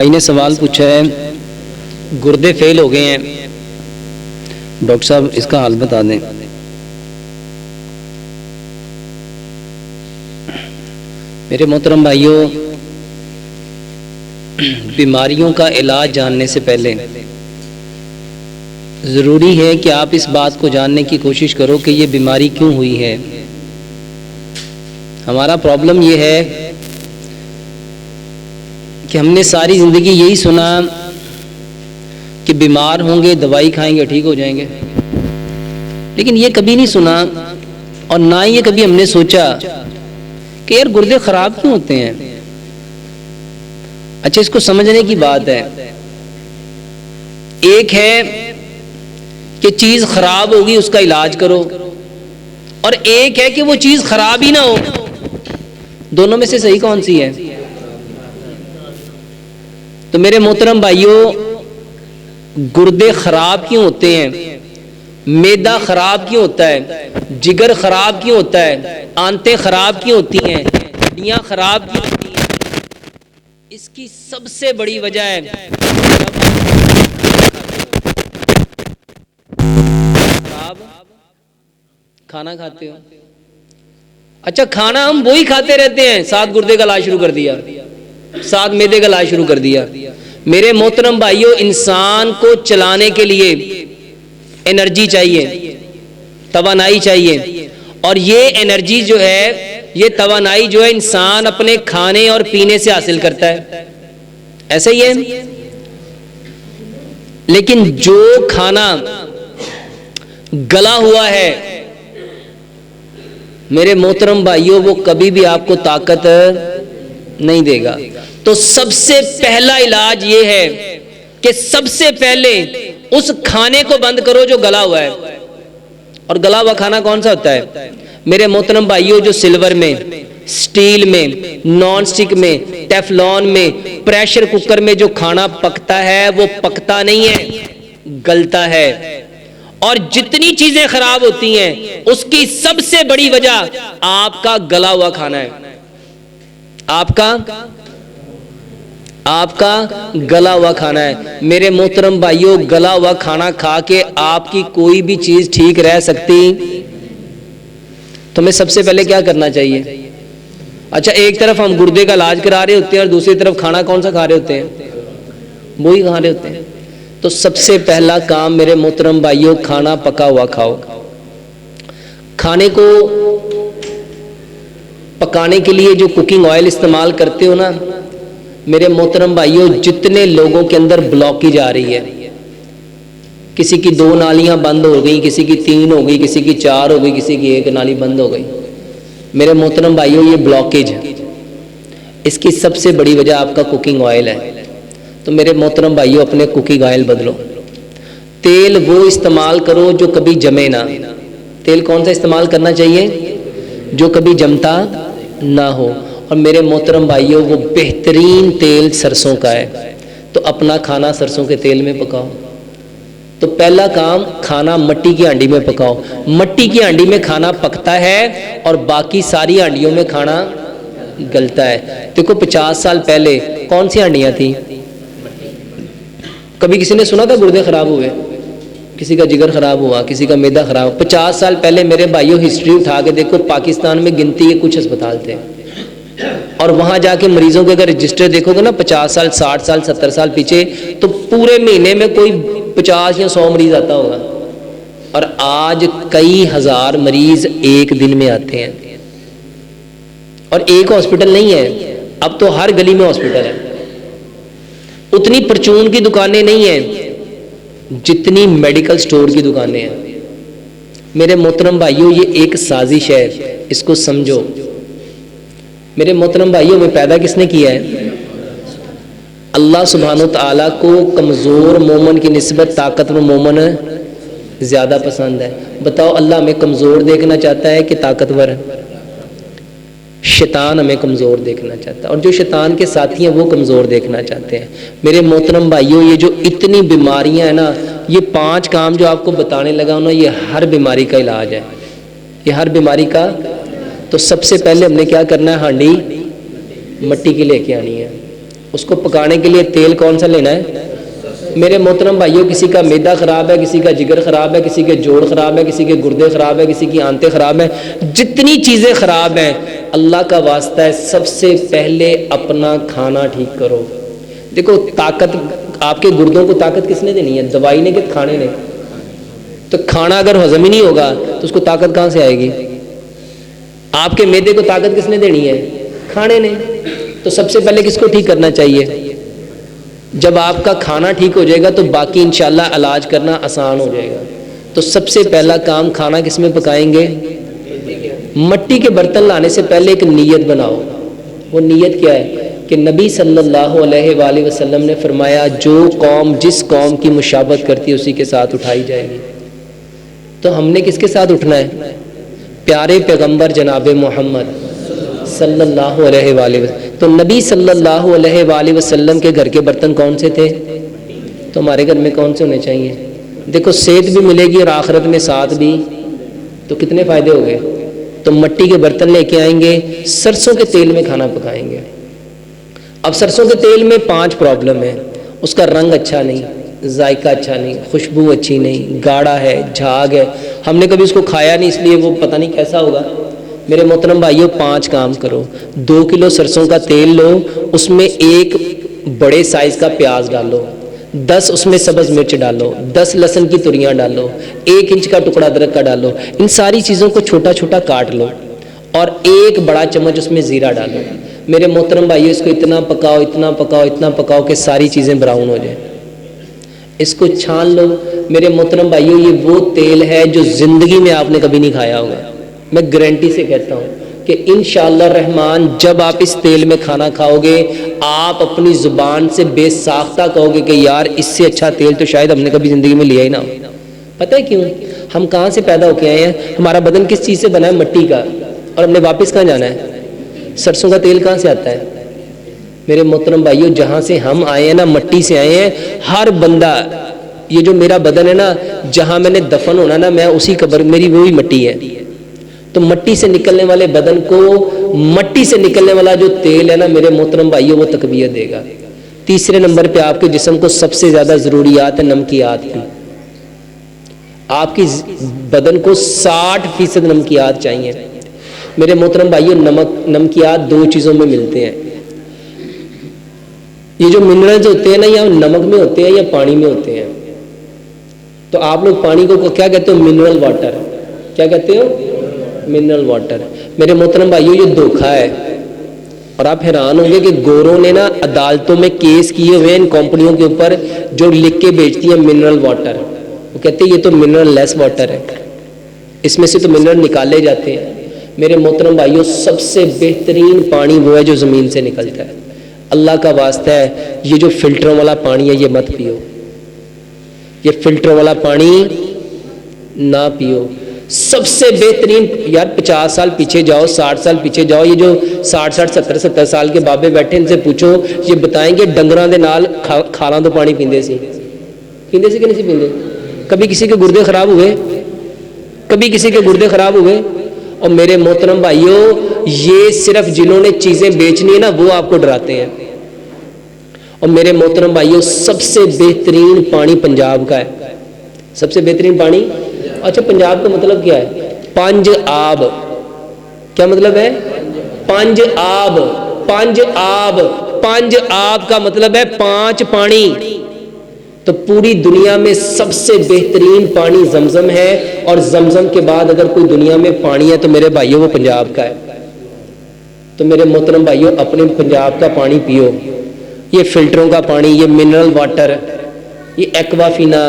بھائی نے سوال پوچھا ہے گردے فیل ہو گئے ہیں ڈاکٹر صاحب اس کا حال بتا دیں۔ میرے محترم بھائیوں، بیماریوں کا علاج جاننے سے پہلے ضروری ہے کہ آپ اس بات کو جاننے کی کوشش کرو کہ یہ بیماری کیوں ہوئی ہے۔ ہمارا پرابلم یہ ہے کہ ہم نے ساری زندگی یہی سنا کہ بیمار ہوں گے دوائی کھائیں گے ٹھیک ہو جائیں گے، لیکن یہ کبھی نہیں سنا اور نہ یہ کبھی ہم نے سوچا کہ یار گردے خراب کیوں ہوتے ہیں۔ اچھا، اس کو سمجھنے کی بات ہے، ایک ہے کہ چیز خراب ہوگی اس کا علاج کرو، اور ایک ہے کہ وہ چیز خراب ہی نہ ہو۔ دونوں میں سے صحیح کون سی ہے؟ تو میرے محترم بھائیوں، گردے خراب کیوں ہوتے ہیں، معدہ خراب کیوں ہوتا ہے، جگر خراب کیوں ہوتا ہے، آنتیں خراب کیوں ہوتی ہیں، ہڈیاں خراب کیوں ہوتی ہیں، اس کی سب سے بڑی وجہ ہے خراب کھانا کھاتے ہو۔ اچھا، کھانا ہم وہی کھاتے رہتے ہیں، ساتھ گردے کا علاج شروع کر دیا، ساتھ معدے کا علاج شروع کر دیا۔ میرے محترم بھائیوں، انسان کو چلانے کے لیے انرجی چاہیے، توانائی چاہیے، اور یہ انرجی جو ہے، یہ توانائی جو ہے انسان اپنے کھانے اور پینے سے حاصل کرتا ہے، ایسا ہی ہے۔ لیکن جو کھانا گلا ہوا ہے میرے محترم بھائیوں، وہ کبھی بھی آپ کو طاقت نہیں دے گا۔ تو سب سے پہلا علاج یہ ہے کہ سب سے پہلے اس کھانے کو بند کرو جو گلا ہوا ہے۔ اور گلا ہوا کھانا کون سا ہوتا ہے میرے محترم بھائیوں؟ جو سلور میں، سٹیل میں، نان سٹک میں، ٹیفلون میں، پریشر کوکر میں جو کھانا پکتا ہے وہ پکتا نہیں ہے، گلتا ہے۔ اور جتنی چیزیں خراب ہوتی ہیں اس کی سب سے بڑی وجہ آپ کا گلا ہوا کھانا ہے، آپ کا گلا ہوا کھانا ہے۔ میرے محترم بھائیوں، گلا ہوا کھانا کھا کے آپ کی کوئی بھی چیز ٹھیک رہ سکتی؟ تو ہمیں سب سے پہلے کیا کرنا چاہیے؟ اچھا، ایک طرف ہم گردے کا علاج کرا رہے ہوتے ہیں اور دوسری طرف کھانا کون سا کھا رہے ہوتے ہیں؟ وہی کھا رہے ہوتے ہیں۔ تو سب سے پہلا کام میرے محترم بھائیوں، کھانا پکا ہوا کھاؤ۔ کھانے کو پکانے کے لیے جو کوکنگ آئل استعمال کرتے ہو نا میرے محترم بھائیوں، جتنے لوگوں کے اندر بلاکیج آ رہی ہے، کسی کی 2 نالیاں بند ہو گئی، کسی کی 3 ہو گئی، کسی کی 4 ہو گئی، کسی کی 1 نالی بند ہو گئی، میرے محترم بھائیوں یہ بلاکیج ہے، اس کی سب سے بڑی وجہ آپ کا کوکنگ آئل ہے۔ تو میرے محترم بھائیوں، اپنے کوکنگ آئل بدلو، تیل وہ استعمال کرو جو کبھی جمے نہ۔ تیل کون سا استعمال کرنا چاہیے؟ جو کبھی جمتا نہ ہو۔ اور میرے محترم بھائیوں، وہ بہترین تیل سرسوں کا ہے، تو اپنا کھانا سرسوں کے تیل میں پکاؤ۔ تو پہلا کام، کھانا مٹی کی ہانڈی میں پکاؤ۔ مٹی کی ہانڈی میں کھانا پکتا ہے اور باقی ساری ہانڈیوں میں کھانا گلتا ہے۔ دیکھو 50 سال پہلے کون سی ہانڈیاں تھیں؟ کبھی کسی نے سنا تھا گردے خراب ہوئے؟ کسی کا جگر خراب ہوا، کسی کا معدہ خراب ہوا؟ 50 سال پہلے میرے بھائیوں ہسٹری اٹھا کے دیکھو، پاکستان میں گنتی کے کچھ ہسپتال تھے، اور وہاں جا کے مریضوں کے اگر رجسٹر دیکھو گے نا 50 سال 60 سال 70 سال پیچھے، تو پورے مہینے میں کوئی 50 یا 100 مریض آتا ہوگا، اور آج کئی ہزار مریض ایک دن میں آتے ہیں۔ اور ایک ہاسپٹل نہیں ہے، اب تو ہر گلی میں ہاسپٹل ہے۔ اتنی پرچون کی دکانیں نہیں ہیں جتنی میڈیکل سٹور کی دکانیں ہیں۔ میرے محترم بھائیوں، یہ ایک سازش ہے، اس کو سمجھو۔ میرے محترم بھائیوں، میں پیدا کس نے کیا ہے؟ اللہ سبحانہ وتعالیٰ کو کمزور مومن کی نسبت طاقتور مومن زیادہ پسند ہے۔ بتاؤ، اللہ ہمیں کمزور دیکھنا چاہتا ہے کہ طاقتور؟ شیطان ہمیں کمزور دیکھنا چاہتا ہے، اور جو شیطان کے ساتھی ہیں وہ کمزور دیکھنا چاہتے ہیں۔ میرے محترم بھائیوں، یہ جو اتنی بیماریاں ہیں نا، یہ 5 کام جو آپ کو بتانے لگا ہوں نا، یہ ہر بیماری کا علاج ہے، یہ ہر بیماری کا۔ تو سب سے پہلے ہم نے کیا کرنا ہے؟ ہانڈی مٹی کی لے کے آنی ہے، اس کو پکانے کے لیے تیل کون سا لینا ہے؟ میرے محترم بھائیوں، کسی کا معدہ خراب ہے، کسی کا جگر خراب ہے، کسی کے جوڑ خراب ہے، کسی کے گردے خراب ہے، کسی کی آنتیں خراب ہیں، جتنی چیزیں خراب ہیں، اللہ کا واسطہ ہے سب سے پہلے اپنا کھانا ٹھیک کرو۔ دیکھو طاقت، آپ کے گردوں کو طاقت کس نے دینی ہے؟ دوائی نے کہ کھانے نے؟ تو کھانا اگر ہضم ہی نہیں ہوگا تو اس کو طاقت کہاں سے آئے گی؟ آپ کے معدے کو طاقت کس نے دینی ہے؟ کھانے نے۔ تو سب سے پہلے کس کو ٹھیک کرنا چاہیے؟ جب آپ کا کھانا ٹھیک ہو جائے گا تو باقی انشاءاللہ علاج کرنا آسان ہو جائے گا۔ تو سب سے پہلا کام، کھانا کس میں پکائیں گے؟ مٹی کے برتن لانے سے پہلے ایک نیت بناؤ۔ وہ نیت کیا ہے؟ کہ نبی صلی اللہ علیہ وآلہ وسلم نے فرمایا جو قوم جس قوم کی مشابہت کرتی ہے اسی کے ساتھ اٹھائی جائے گی۔ تو ہم نے کس کے ساتھ اٹھنا ہے؟ پیارے پیغمبر جناب محمد صلی اللہ علیہ وآلہ وسلم۔ تو نبی صلی اللہ علیہ وآلہ وسلم کے گھر کے برتن کون سے تھے؟ تو ہمارے گھر میں کون سے ہونے چاہیے؟ دیکھو صحت بھی ملے گی اور آخرت میں ساتھ بھی، تو کتنے فائدے ہو گئے؟ تو مٹی کے برتن لے کے آئیں گے، سرسوں کے تیل میں کھانا پکائیں گے۔ اب سرسوں کے تیل میں 5 پرابلم ہے۔ اس کا رنگ اچھا نہیں، ذائقہ اچھا نہیں، خوشبو اچھی نہیں، گاڑھا ہے، جھاگ ہے۔ ہم نے کبھی اس کو کھایا نہیں، اس لیے وہ پتہ نہیں کیسا ہوگا۔ میرے محترم بھائیوں 5 کام کرو۔ 2 کلو سرسوں کا تیل لو، اس میں 1 بڑے سائز کا پیاز ڈالو، 10 اس میں سبز مرچ ڈالو، 10 لہسن کی تریاں ڈالو، 1 انچ کا ٹکڑا ادرک کا ڈالو۔ ان ساری چیزوں کو چھوٹا چھوٹا کاٹ لو اور 1 بڑا چمچ اس میں زیرہ ڈالو۔ میرے محترم بھائیو اس کو اتنا پکاؤ، اتنا پکاؤ، اتنا پکاؤ کہ ساری چیزیں براؤن ہو جائیں۔ اس کو چھان لو۔ میرے محترم بھائیو یہ وہ تیل ہے جو زندگی میں آپ نے کبھی نہیں کھایا ہوگا۔ میں گارنٹی سے کہتا ہوں کہ انشاءاللہ الرحمن جب آپ اس تیل میں کھانا کھاؤ گے آپ اپنی زبان سے بے ساختہ کہو گے کہ یار اس سے اچھا تیل تو شاید ہم نے کبھی زندگی میں لیا ہی نہ ہو۔ پتہ ہے کیوں؟ ہم کہاں سے پیدا ہو کے آئے ہیں؟ ہمارا بدن کس چیز سے بنا ہے؟ مٹی کا۔ اور ہم نے واپس کہاں جانا ہے؟ سرسوں کا تیل کہاں سے آتا ہے؟ میرے محترم بھائیو جہاں سے ہم آئے ہیں نا، مٹی سے آئے ہیں۔ ہر بندہ، یہ جو میرا بدن ہے نا، جہاں میں نے دفن ہونا نا، میں اسی قبر، میری وہی مٹی ہے۔ تو مٹی سے نکلنے والے بدن کو مٹی سے نکلنے والا جو تیل ہے نا میرے محترم بھائیو وہ تقویت دے گا۔ تیسرے نمبر پہ آپ کے جسم کو سب سے زیادہ ضروریات ہے نمکیات کی۔ آپ کی بدن کو 60% نمکیات چاہیے۔ میرے محترم بھائیو نمکیات 2 چیزوں میں ملتے ہیں۔ یہ جو منرلز ہوتے ہیں نا یا نمک میں ہوتے ہیں یا پانی میں ہوتے ہیں۔ تو آپ لوگ پانی کو کیا کہتے ہو؟ Mineral water. کیا کہتے ہو؟ Mineral water. میرے محترم بھائیو یہ دھوکہ ہے، اور آپ حیران ہوں گے کہ گوروں نے نا عدالتوں میں کیس کیے ہوئے ان کمپنیوں کے اوپر جو لکھ کے بیچتی ہیں منرل واٹر۔ وہ کہتے ہیں یہ تو منرل لیس واٹر ہے، اس میں سے تو منرل نکالے جاتے ہیں۔ میرے محترم بھائیو سب سے بہترین پانی وہ ہے جو زمین سے نکلتا ہے۔ اللہ کا واسطہ ہے یہ جو فلٹروں والا پانی ہے یہ مت پیو، یہ فلٹر والا پانی نہ پیو۔ سب سے بہترین، یار 50 سال پیچھے جاؤ، 60 سال پیچھے جاؤ، یہ جو 60 70 سال کے بابے بیٹھے ان سے پوچھو، یہ بتائیں گے ڈنگراں دے نال کھالاں تو پانی پیندے سی کہ نہیں سی پیندے؟ کبھی کسی کے گردے خراب ہوئے؟ کبھی کسی کے گردے خراب ہوئے؟ اور میرے محترم بھائیو یہ صرف جنہوں نے چیزیں بیچنی ہے نا وہ آپ کو ڈراتے ہیں۔ اور میرے محترم بھائیو سب سے بہترین پانی پنجاب کا ہے۔ سب سے بہترین پانی، اچھا پنجاب کا مطلب کیا ہے؟ 5 آب۔ کیا مطلب ہے؟ 5 آب۔ 5 آب، 5 آب کا مطلب ہے 5 پانی۔ تو پوری دنیا میں سب سے بہترین پانی زمزم ہے، اور زمزم کے بعد اگر کوئی دنیا میں پانی ہے تو میرے بھائیو وہ پنجاب کا ہے۔ تو میرے محترم بھائیو اپنے پنجاب کا پانی پیو۔ یہ فلٹروں کا پانی، یہ منرل واٹر، یہ ایکوافینا،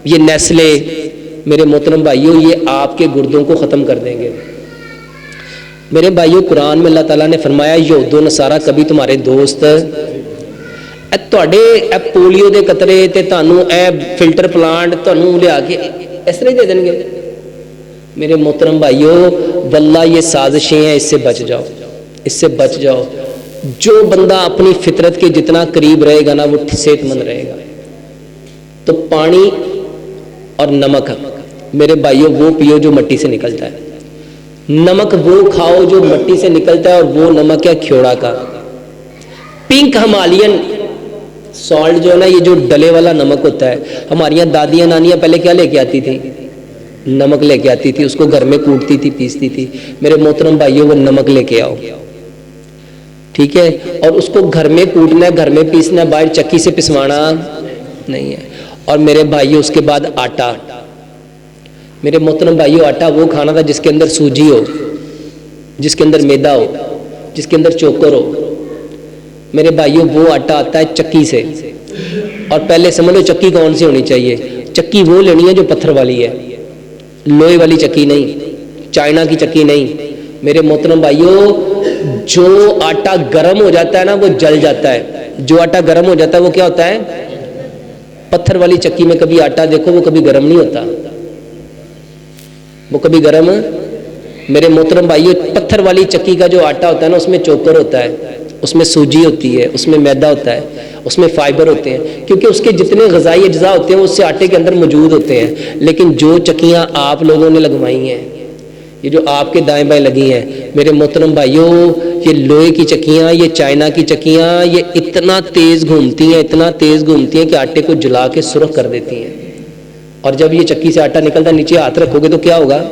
یہ نیسلے، میرے محترم بھائیو یہ آپ کے گردوں کو ختم کر دیں گے۔ میرے بھائیو قرآن میں اللہ تعالیٰ نے فرمایا یہود و نصارہ کبھی تمہارے دوست اے پولیو دے قطرے تے تانوں اے فلٹر پلانٹ تانوں لیا کے اس طرح دے دیں گے۔ میرے محترم بھائیو واللہ یہ سازشیں ہیں، اس سے بچ جاؤ، اس سے بچ جاؤ۔ جو بندہ اپنی فطرت کے جتنا قریب رہے گا نا وہ صحت مند رہے گا۔ تو پانی اور نمک میرے بھائیو وہ پیو جو مٹی سے نکلتا ہے، نمک وہ کھاؤ جو مٹی سے نکلتا ہے، اور وہ نمک ہے کھیوڑا کا۔ پنک ہمالین سالٹ جو ہے نا، یہ جو ڈلے والا نمک ہوتا ہے، ہماری یہاں دادیاں نانیاں پہلے کیا لے کے آتی تھی؟ نمک لے کے آتی تھی، اس کو گھر میں کوٹتی تھی، پیستی تھی. میرے محترم بھائیوں، وہ نمک لے کے آؤ، ٹھیک ہے؟ اور اس کو گھر میں کوٹنا ہے، گھر میں پیسنا ہے، باہر چکی سے پسوانا نہیں ہے. اور میرے بھائیوں اس کے بعد آٹا. میرے محترم بھائیوں، آٹا وہ کھانا تھا جس کے اندر سوجی ہو، جس کے اندر میدا ہو، جس کے اندر چوکر ہو. میرے بھائیوں وہ آٹا آتا ہے چکی سے. اور پہلے سمجھ لو چکی کون سی ہونی چاہیے؟ چکی وہ لینی ہے جو پتھر والی ہے، لوہے والی چکی نہیں، چائنا کی چکی نہیں. میرے محترم بھائیوں، جو آٹا گرم ہو جاتا ہے نا وہ جل جاتا ہے. جو آٹا گرم ہو جاتا ہے وہ کیا ہوتا ہے؟ پتھر والی چکی میں کبھی آٹا دیکھو وہ کبھی گرم نہیں ہوتا، وہ کبھی گرم. میرے محترم بھائیوں، پتھر والی چکی کا جو آٹا ہوتا ہے نا، اس میں چوکر ہوتا ہے، اس میں سوجی ہوتی ہے، اس میں میدا ہوتا ہے، اس میں فائبر ہوتے ہیں، کیونکہ اس کے جتنے غذائی اجزاء ہوتے ہیں وہ اس سے آٹے کے اندر موجود ہوتے ہیں. لیکن جو چکیاں آپ لوگوں نے لگوائی ہیں، یہ جو آپ کے دائیں بائیں لگی ہیں، میرے محترم بھائیوں، یہ لوہے کی چکیاں، یہ چائنا کی چکیاں، یہ اتنا تیز گھومتی ہیں، اتنا تیز گھومتی ہیں کہ آٹے کو جلا کے سرخ کر دیتی ہیں. اور جب یہ چکی سے آٹا نکلتا ہے، نیچے ہاتھ رکھو گے تو کیا ہوگا؟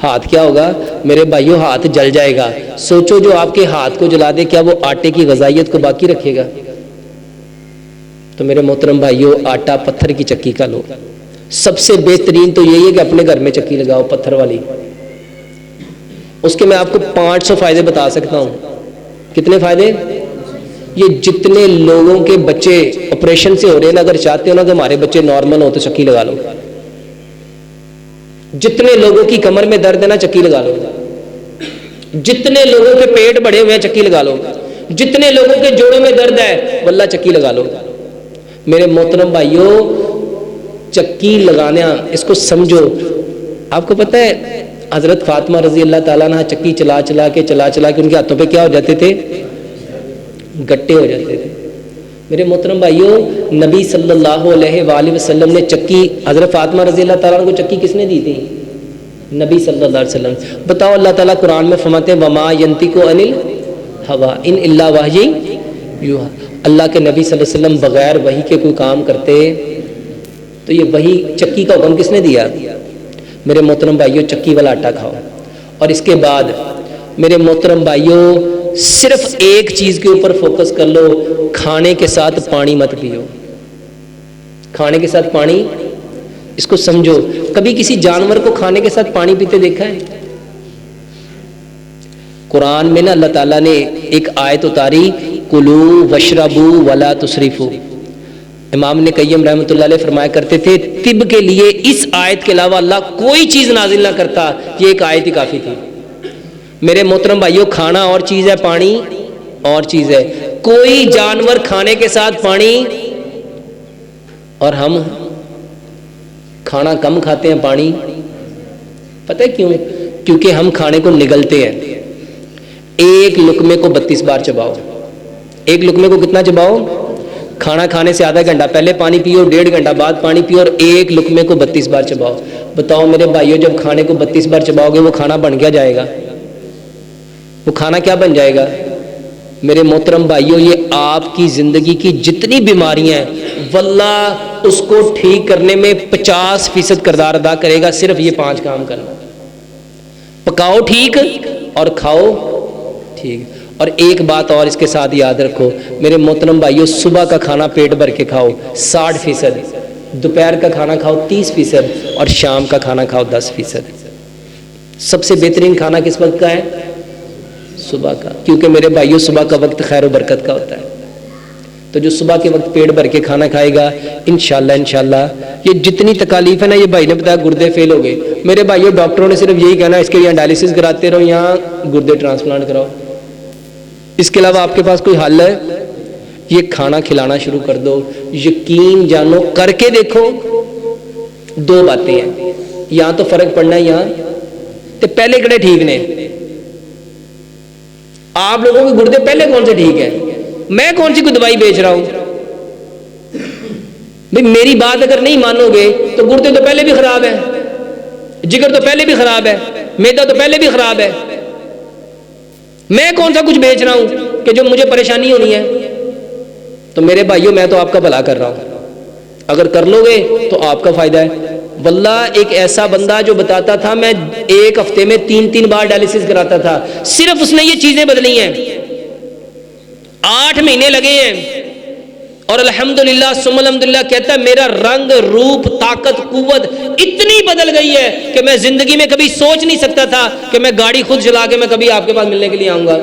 ہاتھ کیا ہوگا؟ میرے بھائیوں، ہاتھ جل جائے گا. سوچو جو آپ کے ہاتھ کو جلا دے، کیا وہ آٹے کی غذائیت کو باقی رکھے گا؟ تو میرے محترم بھائیوں، آٹا پتھر کی چکی کا لو. سب سے بہترین تو یہی ہے کہ اپنے گھر میں چکی لگاؤ پتھر والی. اس کے میں آپ کو 500 فائدے بتا سکتا ہوں. کتنے فائدے؟ یہ جتنے لوگوں کے بچے آپریشن سے ہو رہے ہیں نا، اگر چاہتے ہو نا کہ ہمارے بچے نارمل ہو تو چکی لگا لو. جتنے لوگوں کی کمر میں درد ہے نا، چکی لگا لو. جتنے لوگوں کے پیٹ بڑے ہوئے ہیں، چکی لگا لو. جتنے لوگوں کے جوڑوں میں درد ہے، واللہ چکی لگا لو. میرے محترم بھائیوں، چکی لگانا اس کو سمجھو. آپ کو پتہ ہے حضرت فاطمہ رضی اللہ تعالیٰ عنہ چکی چلا چلا کے ان کے ہاتھوں پہ کیا ہو جاتے تھے؟ گٹے ہو جاتے تھے. میرے محترم بھائیوں، نبی صلی اللہ علیہ وآلہ وسلم نے چکی، حضرت فاطمہ رضی اللہ تعالیٰ عنہ کو چکی کس نے دی تھی؟ نبی صلی اللہ علیہ وسلم. بتاؤ، اللہ تعالیٰ قرآن میں فرماتے ہیں وما ینطق عن الہویٰ ان الا وحی یوحیٰ. اللہ کے نبی صلی اللہ علیہ وسلم بغیر وحی کے کوئی کام کرتے؟ تو یہ وحی چکی کا حکم کس نے دیا؟ میرے محترم بھائیوں، چکی والا آٹا کھاؤ. اور اس کے بعد میرے محترم بھائیوں، صرف ایک چیز کے اوپر فوکس کر لو، کھانے کے ساتھ پانی مت پیو. کھانے کے ساتھ پانی، اس کو سمجھو. کبھی کسی جانور کو کھانے کے ساتھ پانی پیتے دیکھا ہے؟ قرآن میں نا اللہ تعالیٰ نے ایک آیت اتاری، کلو وشربو ولا تسرفو. امام ابن قیم رحمۃ اللہ علیہ فرمایا کرتے تھے، طب کے لیے اس آیت کے علاوہ اللہ کوئی چیز نازل نہ کرتا، یہ ایک آیت ہی کافی تھی. میرے محترم بھائیوں، کھانا اور چیز ہے، پانی اور چیز ہے. کوئی جانور کھانے کے ساتھ پانی، اور ہم کھانا کم کھاتے ہیں، پانی. پتہ ہے کیوں؟ کیونکہ ہم کھانے کو نگلتے ہیں. ایک لقمے کو 32 بار چباؤ. ایک لقمے کو کتنا چباؤ؟ کھانا کھانے سے آدھا گھنٹہ پہلے پانی پیو، 1.5 گھنٹہ بعد پانی پیو، اور ایک لقمے کو 32 بار چباؤ. بتاؤ میرے بھائیوں، جب کھانے کو 32 بار چباؤ گے وہ کھانا بن کیا جائے گا؟ وہ کھانا کیا بن جائے گا؟ میرے محترم بھائیوں، یہ آپ کی زندگی کی جتنی بیماریاں ہیں، واللہ اس کو ٹھیک کرنے میں 50% کردار ادا کرے گا صرف یہ 5 کام کرنا. پکاؤ ٹھیک اور کھاؤ ٹھیک. اور ایک بات اور اس کے ساتھ یاد رکھو میرے محترم بھائیوں، صبح کا کھانا پیٹ بھر کے کھاؤ 60%، دوپہر کا کھانا کھاؤ 30%، اور شام کا کھانا کھاؤ 10%. سب سے بہترین کھانا کس وقت کا ہے؟ صبح کا. کیونکہ میرے بھائیوں، صبح کا وقت خیر و برکت کا ہوتا ہے. تو جو صبح کے وقت پیٹ بھر کے کھانا کھائے گا، انشاءاللہ یہ جتنی تکالیف ہے نا، یہ بھائی نے بتایا گردے فیل ہو گئے. میرے بھائیوں، ڈاکٹروں نے صرف یہی کہنا ہے اس کے لیے ڈائلسس کراتے رہو، یہاں گردے ٹرانسپلانٹ کراؤ. اس کے علاوہ آپ کے پاس کوئی حل ہے؟ یہ کھانا کھلانا شروع کر دو. یقین جانو، کر کے دیکھو. 2 باتیں ہیں، یہاں تو فرق پڑنا ہے. یہاں تو پہلے کڑے ٹھیک نے. آپ لوگوں کے گردے پہلے کون سے ٹھیک ہے؟ میں کون سی کوئی دوائی بیچ رہا ہوں بھئی؟ میری بات اگر نہیں مانو گے تو گردے تو پہلے بھی خراب ہے، جگر تو پہلے بھی خراب ہے، میدا تو پہلے بھی خراب ہے. میں کون سا کچھ بیچ رہا ہوں؟ کہ جو مجھے پریشانی ہونی ہے. تو میرے بھائیوں میں تو آپ کا بھلا کر رہا ہوں, اگر کر لو گے تو آپ کا فائدہ ہے. واللہ ایک ایسا بندہ جو بتاتا تھا میں ایک ہفتے میں 3 بار ڈائلیسس کراتا تھا, صرف اس نے یہ چیزیں بدلی ہیں, 8 مہینے لگے ہیں, اور الحمدللہ ثم الحمدللہ کہتا ہے میرا رنگ روپ طاقت قوت اتنی بدل گئی ہے کہ میں زندگی میں کبھی سوچ نہیں سکتا تھا کہ میں گاڑی خود چلا کے میں کبھی آپ کے پاس ملنے کے لیے آؤں گا.